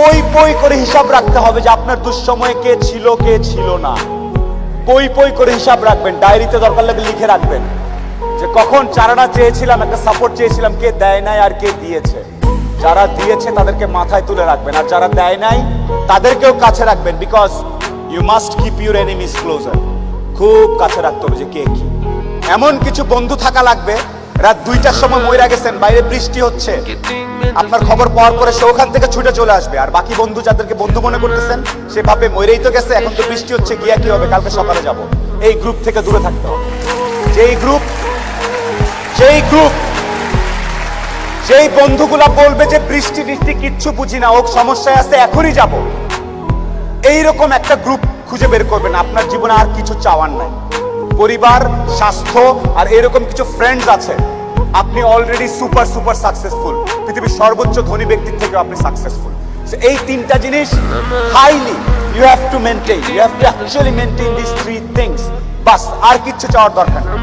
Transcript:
পই পই করে হিসাব রাখতে হবে যে আপনার দুঃসময়ে কে ছিল না। পই পই করে হিসাব রাখবেন, ডায়েরিতে দরকার লাগলে লিখে রাখবেন যে কখন চারানা চেয়েছিলাম, একটা সাপোর্ট চেয়েছিলাম, কে দেয় নাই আর কে দিয়েছে। যারা দিয়েছে তাদেরকে মাথায় তুলে রাখবেন, আর যারা দেয় নাই তাদেরকেও কাছে রাখবেন। Because you must keep your enemies closer. খুব কাছে রাখতে হবে যে কে কি। এমন কিছু বন্ধু থাকা লাগবে, রাত 2টার সময় মইরা গেছেন, বাইরে বৃষ্টি হচ্ছে, আপনার খবর পাওয়ার পরে সে ওখান থেকে ছুটে চলে আসবে। আর বাকি বন্ধু যাদেরকে বন্ধু মনে করতেছেন, সে ভাবে মইরেই তো গেছে, এখন তো বৃষ্টি হচ্ছে, গিয়া কি হবে, কালকে সকালে যাব। এই গ্রুপ থেকে দূরে থাকতে হবে। যেই বন্ধুগুলা বলবে যে বৃষ্টি টিষ্টি কিচ্ছু বুঝি না, ও সমস্যায় আছে, এখনই যাব, এইরকম একটা গ্রুপ খুঁজে বের করবেন। আপনার জীবনে আর কিছু চাওয়ার নাই, পরিবার, স্বাস্থ্য আর এরকম কিছু ফ্রেন্ডস আছে। আপনি অলরেডি সুপার সাকসেসফুল, পৃথিবীর সর্বোচ্চ ধনী ব্যক্তির থেকে আপনি সাকসেসফুল। এই তিনটা জিনিস highly you have to maintain, you have to actually maintain this three things. বাস, আর কিচ্ছু চাওয়ার দরকার নেই।